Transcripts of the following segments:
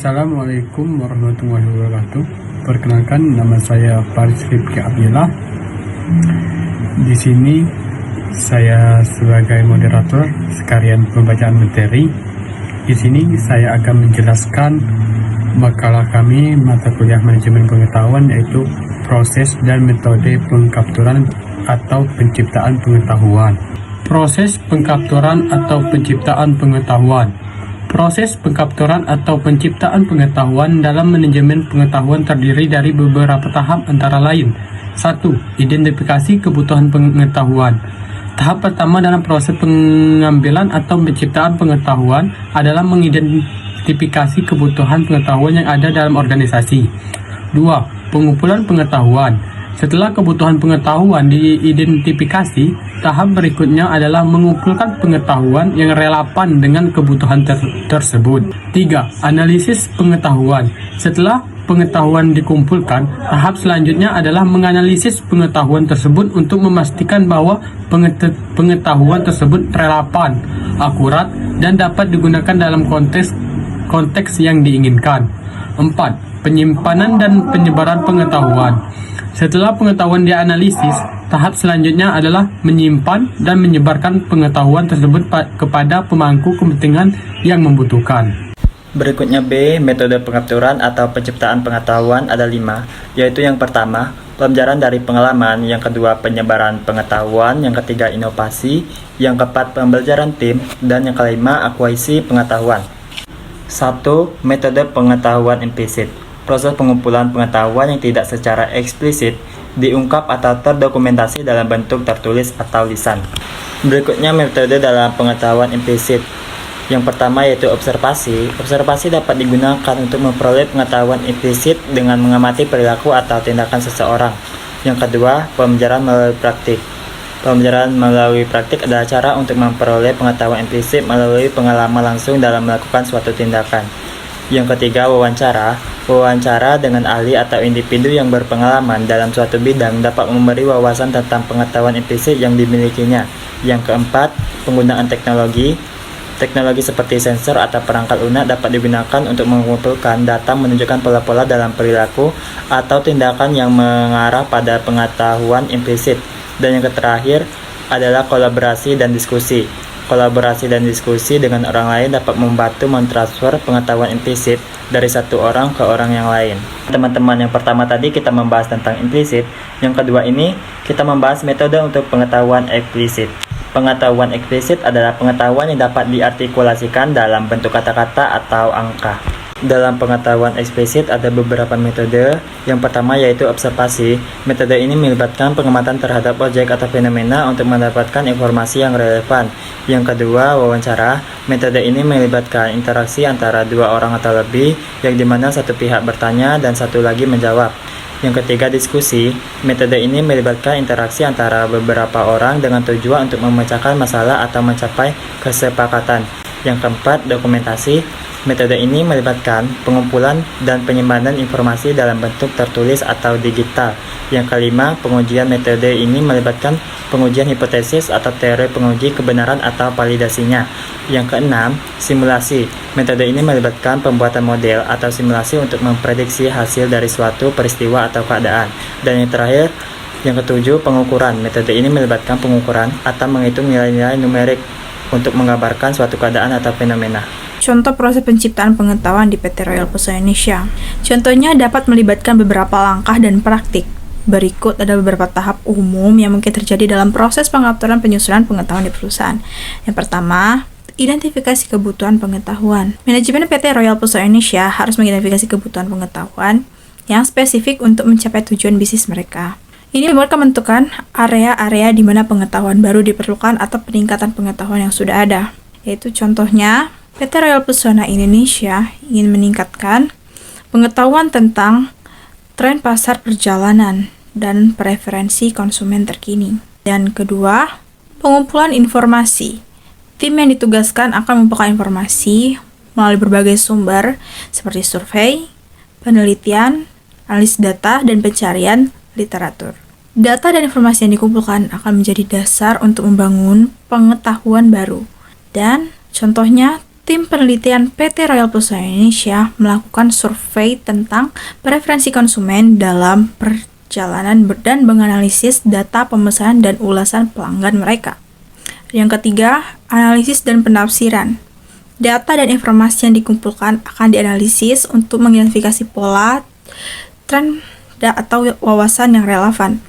Assalamualaikum warahmatullahi wabarakatuh. Perkenalkan, nama saya Faris Rifki Abdillah. Di sini saya sebagai moderator sekalian pembacaan materi. Di sini saya akan menjelaskan makalah kami mata kuliah manajemen pengetahuan, yaitu proses dan metode pengkapturan atau penciptaan pengetahuan. Proses pengkapturan atau penciptaan pengetahuan. Proses pengkapturan atau penciptaan pengetahuan dalam manajemen pengetahuan terdiri dari beberapa tahap antara lain. 1. Identifikasi kebutuhan pengetahuan. Tahap pertama dalam proses pengambilan atau penciptaan pengetahuan adalah mengidentifikasi kebutuhan pengetahuan yang ada dalam organisasi. 2. Pengumpulan pengetahuan. Setelah kebutuhan pengetahuan diidentifikasi, tahap berikutnya adalah mengumpulkan pengetahuan yang relevan dengan kebutuhan tersebut. 3. Analisis pengetahuan. Setelah pengetahuan dikumpulkan, tahap selanjutnya adalah menganalisis pengetahuan tersebut untuk memastikan bahwa pengetahuan tersebut relevan, akurat, dan dapat digunakan dalam konteks yang diinginkan. 4. Penyimpanan dan penyebaran pengetahuan. Setelah pengetahuan dianalisis, tahap selanjutnya adalah menyimpan dan menyebarkan pengetahuan tersebut kepada pemangku kepentingan yang membutuhkan. Berikutnya B, metode pengapturan atau penciptaan pengetahuan ada 5, yaitu yang pertama, pembelajaran dari pengalaman, yang kedua, penyebaran pengetahuan, yang ketiga, inovasi, yang keempat, pembelajaran tim, dan yang kelima, akuisisi pengetahuan. 1. Metode pengetahuan implisit. Proses pengumpulan pengetahuan yang tidak secara eksplisit diungkap atau terdokumentasi dalam bentuk tertulis atau lisan. Berikutnya metode dalam pengetahuan implisit. Yang pertama yaitu observasi. Observasi dapat digunakan untuk memperoleh pengetahuan implisit dengan mengamati perilaku atau tindakan seseorang. Yang kedua, pembelajaran melalui praktik. Pembelajaran melalui praktik adalah cara untuk memperoleh pengetahuan implisit melalui pengalaman langsung dalam melakukan suatu tindakan. Yang ketiga, wawancara. Wawancara dengan ahli atau individu yang berpengalaman dalam suatu bidang dapat memberi wawasan tentang pengetahuan implisit yang dimilikinya. Yang keempat, penggunaan teknologi. Teknologi seperti sensor atau perangkat lunak dapat digunakan untuk mengumpulkan data menunjukkan pola-pola dalam perilaku atau tindakan yang mengarah pada pengetahuan implisit. Dan yang terakhir adalah kolaborasi dan diskusi. Kolaborasi dan diskusi dengan orang lain dapat membantu mentransfer pengetahuan implisit dari satu orang ke orang yang lain. Teman-teman, yang pertama tadi kita membahas tentang implisit, yang kedua ini kita membahas metode untuk pengetahuan eksplisit. Pengetahuan eksplisit adalah pengetahuan yang dapat diartikulasikan dalam bentuk kata-kata atau angka. Dalam pengetahuan eksplisit ada beberapa metode. Yang pertama yaitu observasi. Metode ini melibatkan pengamatan terhadap objek atau fenomena untuk mendapatkan informasi yang relevan. Yang kedua, wawancara. Metode ini melibatkan interaksi antara dua orang atau lebih, yang dimana satu pihak bertanya dan satu lagi menjawab. Yang ketiga, diskusi. Metode ini melibatkan interaksi antara beberapa orang dengan tujuan untuk memecahkan masalah atau mencapai kesepakatan. Yang keempat, dokumentasi. Metode ini melibatkan pengumpulan dan penyimpanan informasi dalam bentuk tertulis atau digital. Yang kelima, pengujian. Metode ini melibatkan pengujian hipotesis atau teori penguji kebenaran atau validasinya. Yang keenam, simulasi. Metode ini melibatkan pembuatan model atau simulasi untuk memprediksi hasil dari suatu peristiwa atau keadaan. Dan yang terakhir, yang ketujuh, pengukuran. Metode ini melibatkan pengukuran atau menghitung nilai-nilai numerik untuk menggambarkan suatu keadaan atau fenomena. Contoh proses penciptaan pengetahuan di PT Royal Pesona Indonesia. Contohnya dapat melibatkan beberapa langkah dan praktik. Berikut ada beberapa tahap umum yang mungkin terjadi dalam proses pengapturan penyusunan pengetahuan di perusahaan. Yang pertama, identifikasi kebutuhan pengetahuan. Manajemen PT Royal Pesona Indonesia harus mengidentifikasi kebutuhan pengetahuan yang spesifik untuk mencapai tujuan bisnis mereka. Ini mereka menentukan area-area di mana pengetahuan baru diperlukan atau peningkatan pengetahuan yang sudah ada. Yaitu contohnya, PT Royal Pesona Indonesia ingin meningkatkan pengetahuan tentang tren pasar perjalanan dan preferensi konsumen terkini. Dan kedua, pengumpulan informasi. Tim yang ditugaskan akan mengumpulkan informasi melalui berbagai sumber seperti survei, penelitian, analisis data, dan pencarian literatur. Data dan informasi yang dikumpulkan akan menjadi dasar untuk membangun pengetahuan baru. Dan contohnya, Tim penelitian PT Royal Pesona Indonesia melakukan survei tentang preferensi konsumen dalam perjalanan dan menganalisis data pemesanan dan ulasan pelanggan mereka. Yang ketiga, analisis dan penafsiran. Data dan informasi yang dikumpulkan akan dianalisis untuk mengidentifikasi pola, tren, atau wawasan yang relevan.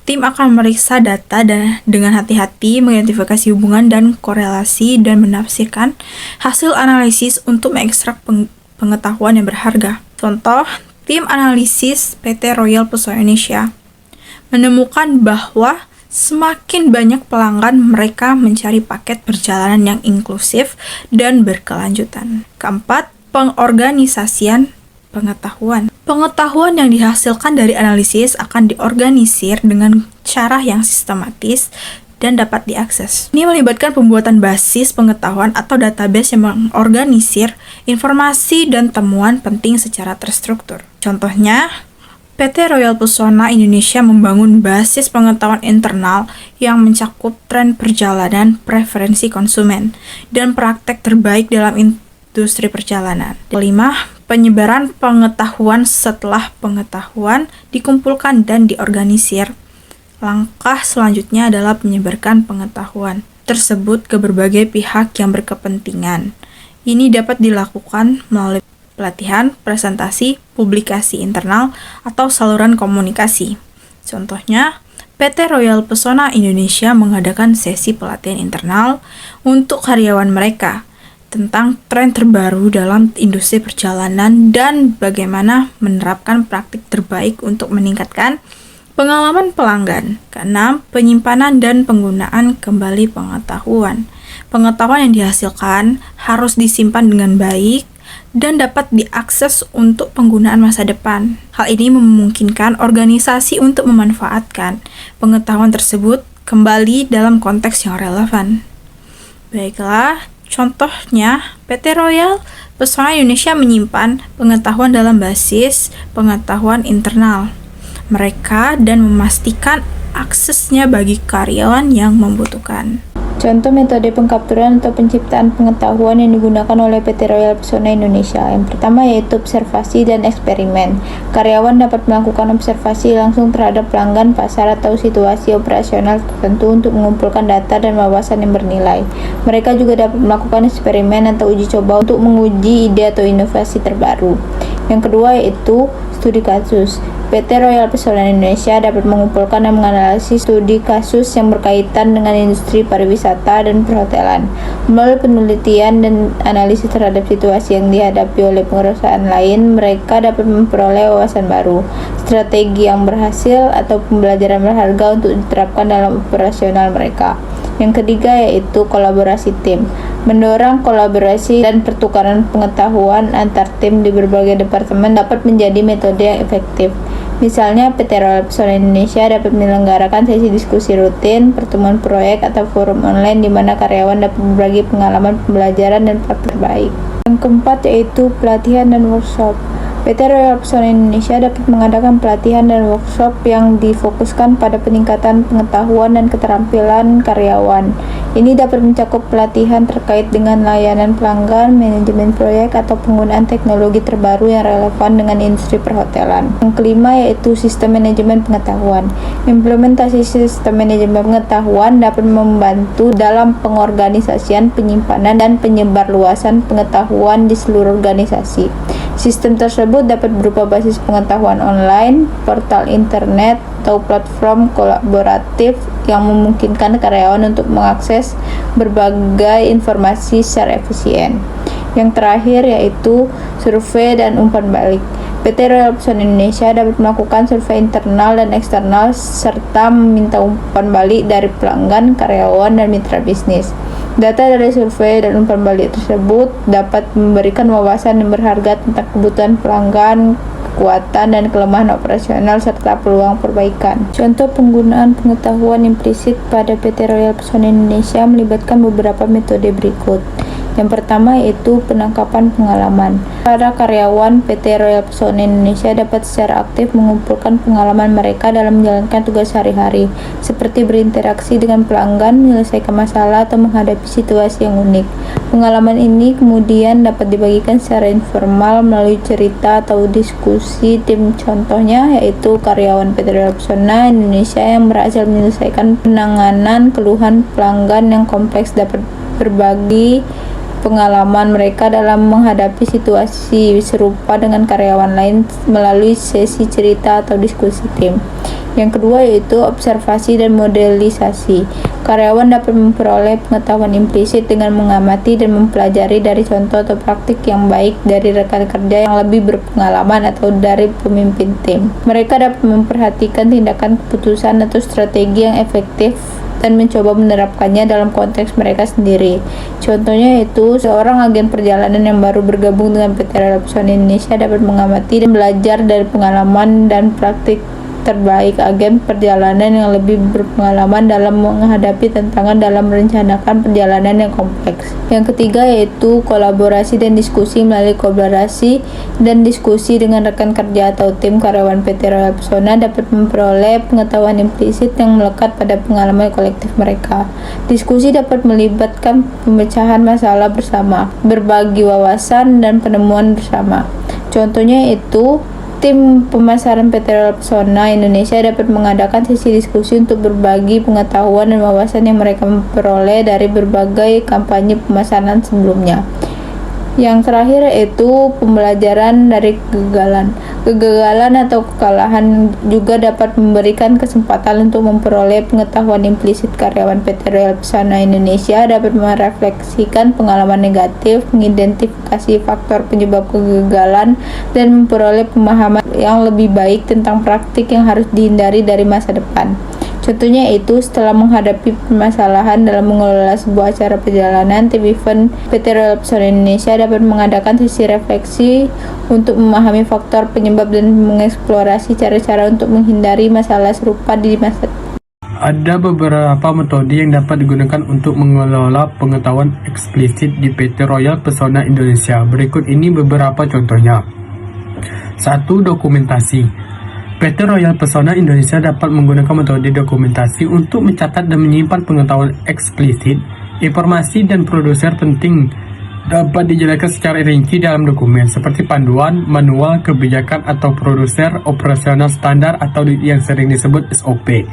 Tim akan memeriksa data dengan hati-hati, mengidentifikasi hubungan dan korelasi, dan menafsirkan hasil analisis untuk mengekstrak pengetahuan yang berharga. Contoh, tim analisis PT Royal Pesona Indonesia menemukan bahwa semakin banyak pelanggan mereka mencari paket perjalanan yang inklusif dan berkelanjutan. Keempat, pengorganisasian pengetahuan. Pengetahuan yang dihasilkan dari analisis akan diorganisir dengan cara yang sistematis dan dapat diakses. Ini melibatkan pembuatan basis pengetahuan atau database yang mengorganisir informasi dan temuan penting secara terstruktur. Contohnya, PT Royal Pesona Indonesia membangun basis pengetahuan internal yang mencakup tren perjalanan, preferensi konsumen, dan praktek terbaik dalam industri perjalanan. Kelima, penyebaran pengetahuan. Setelah pengetahuan dikumpulkan dan diorganisir, langkah selanjutnya adalah menyebarkan pengetahuan tersebut ke berbagai pihak yang berkepentingan. Ini dapat dilakukan melalui pelatihan, presentasi, publikasi internal, atau saluran komunikasi. Contohnya, PT Royal Pesona Indonesia mengadakan sesi pelatihan internal untuk karyawan mereka tentang tren terbaru dalam industri perjalanan dan bagaimana menerapkan praktik terbaik untuk meningkatkan pengalaman pelanggan. Keenam, penyimpanan dan penggunaan kembali pengetahuan. Pengetahuan yang dihasilkan harus disimpan dengan baik dan dapat diakses untuk penggunaan masa depan. Hal ini memungkinkan organisasi untuk memanfaatkan pengetahuan tersebut kembali dalam konteks yang relevan. Baiklah, contohnya, PT Royal Pesona Indonesia menyimpan pengetahuan dalam basis pengetahuan internal mereka dan memastikan aksesnya bagi karyawan yang membutuhkan. Contoh metode pengkapturan atau penciptaan pengetahuan yang digunakan oleh PT Royal Pesona Indonesia. Yang pertama yaitu observasi dan eksperimen. Karyawan dapat melakukan observasi langsung terhadap pelanggan, pasar, atau situasi operasional tertentu untuk mengumpulkan data dan wawasan yang bernilai. Mereka juga dapat melakukan eksperimen atau uji coba untuk menguji ide atau inovasi terbaru. Yang kedua yaitu studi kasus. PT Royal Pesona Indonesia dapat mengumpulkan dan menganalisis studi kasus yang berkaitan dengan industri pariwisata dan perhotelan. Melalui penelitian dan analisis terhadap situasi yang dihadapi oleh perusahaan lain, mereka dapat memperoleh wawasan baru, strategi yang berhasil, atau pembelajaran berharga untuk diterapkan dalam operasional mereka. Yang ketiga yaitu kolaborasi tim. Mendorong kolaborasi dan pertukaran pengetahuan antar tim di berbagai departemen dapat menjadi metode yang efektif. Misalnya, PT Royal Pesona Indonesia dapat menyelenggarakan sesi diskusi rutin, pertemuan proyek, atau forum online di mana karyawan dapat berbagi pengalaman pembelajaran dan praktik terbaik. Yang keempat yaitu pelatihan dan workshop. PT Royal Pesona Indonesia dapat mengadakan pelatihan dan workshop yang difokuskan pada peningkatan pengetahuan dan keterampilan karyawan. Ini dapat mencakup pelatihan terkait dengan layanan pelanggan, manajemen proyek, atau penggunaan teknologi terbaru yang relevan dengan industri perhotelan. Yang kelima yaitu sistem manajemen pengetahuan. Implementasi sistem manajemen pengetahuan dapat membantu dalam pengorganisasian, penyimpanan, dan penyebarluasan pengetahuan di seluruh organisasi. Sistem tersebut dapat berupa basis pengetahuan online, portal internet, atau platform kolaboratif yang memungkinkan karyawan untuk mengakses berbagai informasi secara efisien. Yang terakhir yaitu survei dan umpan balik. PT Royal Pesona Indonesia dapat melakukan survei internal dan eksternal serta meminta umpan balik dari pelanggan, karyawan, dan mitra bisnis. Data dari survei dan umpan balik tersebut dapat memberikan wawasan yang berharga tentang kebutuhan pelanggan, kekuatan dan kelemahan operasional, serta peluang perbaikan. Contoh penggunaan pengetahuan implisit pada PT Royal Pesona Indonesia melibatkan beberapa metode berikut. Yang pertama yaitu penangkapan pengalaman. Para karyawan PT Royal Pesona Indonesia dapat secara aktif mengumpulkan pengalaman mereka dalam menjalankan tugas sehari-hari, seperti berinteraksi dengan pelanggan, menyelesaikan masalah, atau menghadapi situasi yang unik. Pengalaman ini kemudian dapat dibagikan secara informal melalui cerita atau diskusi tim. Contohnya yaitu karyawan PT Royal Pesona Indonesia yang berhasil menyelesaikan penanganan keluhan pelanggan yang kompleks dapat berbagi pengalaman mereka dalam menghadapi situasi serupa dengan karyawan lain melalui sesi cerita atau diskusi tim. Yang kedua yaitu observasi dan modelisasi. Karyawan dapat memperoleh pengetahuan implisit dengan mengamati dan mempelajari dari contoh atau praktik yang baik dari rekan kerja yang lebih berpengalaman atau dari pemimpin tim. Mereka dapat memperhatikan tindakan, keputusan, atau strategi yang efektif dan mencoba menerapkannya dalam konteks mereka sendiri. Contohnya yaitu seorang agen perjalanan yang baru bergabung dengan PT Royal Pesona Indonesia dapat mengamati dan belajar dari pengalaman dan praktik terbaik agen perjalanan yang lebih berpengalaman dalam menghadapi tantangan dalam merencanakan perjalanan yang kompleks. Yang ketiga yaitu kolaborasi dan diskusi. Melalui kolaborasi dan diskusi dengan rekan kerja atau tim, karyawan PT Royal Pesona dapat memperoleh pengetahuan implisit yang melekat pada pengalaman kolektif mereka. Diskusi dapat melibatkan pemecahan masalah bersama, berbagi wawasan, dan penemuan bersama. Contohnya itu tim pemasaran PT Royal Pesona Indonesia dapat mengadakan sesi diskusi untuk berbagi pengetahuan dan wawasan yang mereka peroleh dari berbagai kampanye pemasaran sebelumnya. Yang terakhir yaitu pembelajaran dari kegagalan. Kegagalan atau kekalahan juga dapat memberikan kesempatan untuk memperoleh pengetahuan implisit. Karyawan PT Royal Pesona Indonesia dapat merefleksikan pengalaman negatif, mengidentifikasi faktor penyebab kegagalan, dan memperoleh pemahaman yang lebih baik tentang praktik yang harus dihindari dari masa depan. Contohnya itu setelah menghadapi permasalahan dalam mengelola sebuah acara perjalanan, tim event PT Royal Pesona Indonesia dapat mengadakan sesi refleksi untuk memahami faktor penyebab dan mengeksplorasi cara-cara untuk menghindari masalah serupa di masa depan. Ada beberapa metode yang dapat digunakan untuk mengelola pengetahuan eksplisit di PT Royal Pesona Indonesia. Berikut ini beberapa contohnya. 1. Dokumentasi. PT Royal Pesona Indonesia dapat menggunakan metode dokumentasi untuk mencatat dan menyimpan pengetahuan eksplisit. Informasi dan produser penting dapat dijelaskan secara rinci dalam dokumen, seperti panduan, manual, kebijakan, atau produser operasional standar atau yang sering disebut SOP.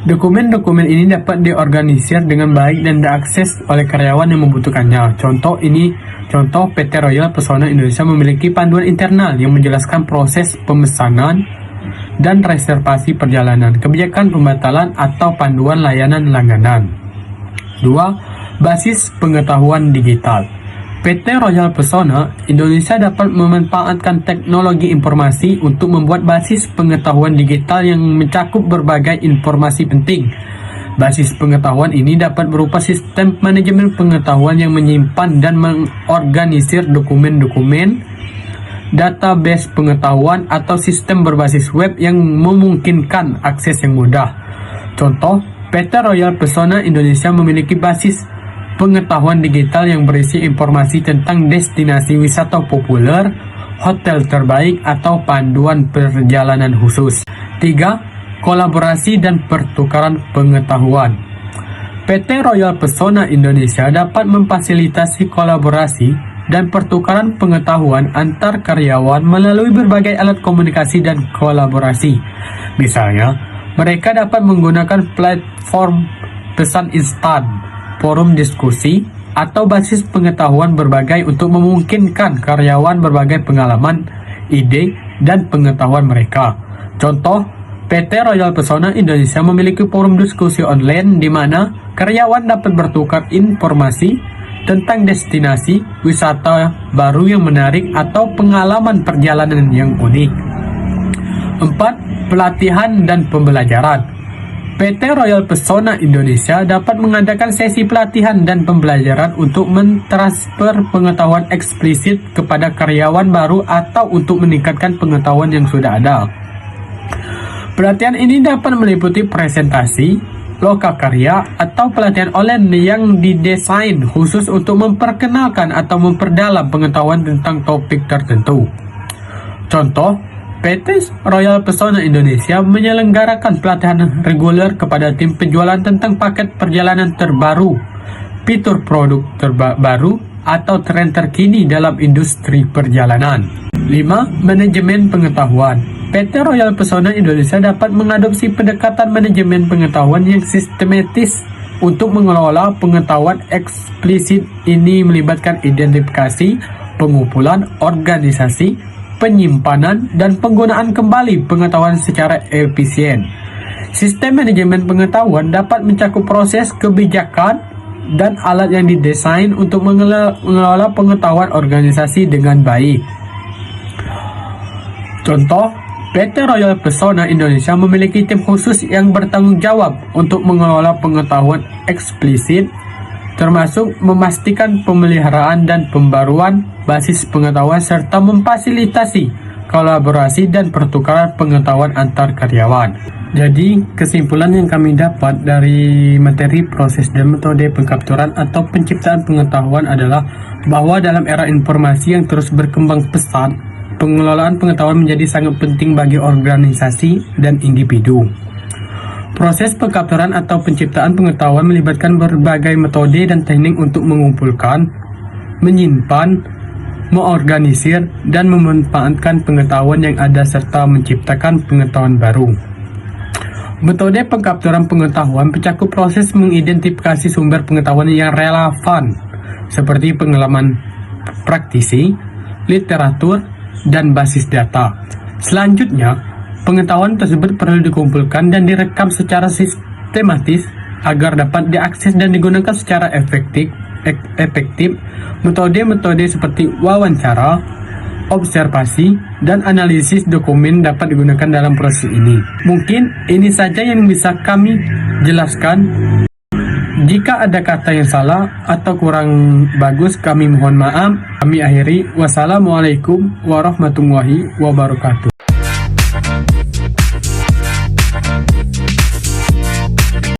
Dokumen-dokumen ini dapat diorganisir dengan baik dan diakses oleh karyawan yang membutuhkannya. Contoh PT Royal Pesona Indonesia memiliki panduan internal yang menjelaskan proses pemesanan dan reservasi perjalanan, kebijakan pembatalan, atau panduan layanan langganan. 2. Basis pengetahuan digital. PT Royal Pesona Indonesia dapat memanfaatkan teknologi informasi untuk membuat basis pengetahuan digital yang mencakup berbagai informasi penting. Basis pengetahuan ini dapat berupa sistem manajemen pengetahuan yang menyimpan dan mengorganisir dokumen-dokumen, database pengetahuan, atau sistem berbasis web yang memungkinkan akses yang mudah. Contoh, PT Royal Pesona Indonesia memiliki basis pengetahuan digital yang berisi informasi tentang destinasi wisata populer, hotel terbaik, atau panduan perjalanan khusus. 3. Kolaborasi dan pertukaran pengetahuan. PT Royal Pesona Indonesia dapat memfasilitasi kolaborasi dan pertukaran pengetahuan antar karyawan melalui berbagai alat komunikasi dan kolaborasi. Misalnya, mereka dapat menggunakan platform pesan instan, forum diskusi, atau basis pengetahuan berbagai untuk memungkinkan karyawan berbagai pengalaman, ide, dan pengetahuan mereka. Contoh, PT Royal Pesona Indonesia memiliki forum diskusi online di mana karyawan dapat bertukar informasi tentang destinasi wisata baru yang menarik atau pengalaman perjalanan yang unik. 4. Pelatihan dan pembelajaran. PT Royal Pesona Indonesia dapat mengadakan sesi pelatihan dan pembelajaran untuk mentransfer pengetahuan eksplisit kepada karyawan baru atau untuk meningkatkan pengetahuan yang sudah ada. Pelatihan ini dapat meliputi presentasi, lokakarya, atau pelatihan online yang didesain khusus untuk memperkenalkan atau memperdalam pengetahuan tentang topik tertentu. Contoh, PT Royal Pesona Indonesia menyelenggarakan pelatihan reguler kepada tim penjualan tentang paket perjalanan terbaru, fitur produk terbaru, atau tren terkini dalam industri perjalanan. 5. Manajemen pengetahuan. PT Royal Pesona Indonesia dapat mengadopsi pendekatan manajemen pengetahuan yang sistematis untuk mengelola pengetahuan eksplisit. Ini melibatkan identifikasi, pengumpulan, organisasi, penyimpanan, dan penggunaan kembali pengetahuan secara efisien. Sistem manajemen pengetahuan dapat mencakup proses, kebijakan, dan alat yang didesain untuk mengelola pengetahuan organisasi dengan baik. Contoh, PT Royal Pesona Indonesia memiliki tim khusus yang bertanggung jawab untuk mengelola pengetahuan eksplisit, termasuk memastikan pemeliharaan dan pembaruan basis pengetahuan serta memfasilitasi kolaborasi dan pertukaran pengetahuan antar karyawan. Jadi, kesimpulan yang kami dapat dari materi, proses, dan metode pengkapturan atau penciptaan pengetahuan adalah bahwa dalam era informasi yang terus berkembang pesat, pengelolaan pengetahuan menjadi sangat penting bagi organisasi dan individu. Proses pengkapturan atau penciptaan pengetahuan melibatkan berbagai metode dan teknik untuk mengumpulkan, menyimpan, mengorganisir, dan memanfaatkan pengetahuan yang ada serta menciptakan pengetahuan baru. Metode pengkapturan pengetahuan mencakup proses mengidentifikasi sumber pengetahuan yang relevan, seperti pengalaman praktisi, literatur, dan basis data. Selanjutnya, pengetahuan tersebut perlu dikumpulkan dan direkam secara sistematis agar dapat diakses dan digunakan secara efektif. Metode-metode seperti wawancara, observasi, dan analisis dokumen dapat digunakan dalam proses ini. Mungkin ini saja yang bisa kami jelaskan. Jika ada kata yang salah atau kurang bagus, kami mohon maaf. Kami akhiri. Wassalamualaikum warahmatullahi wabarakatuh.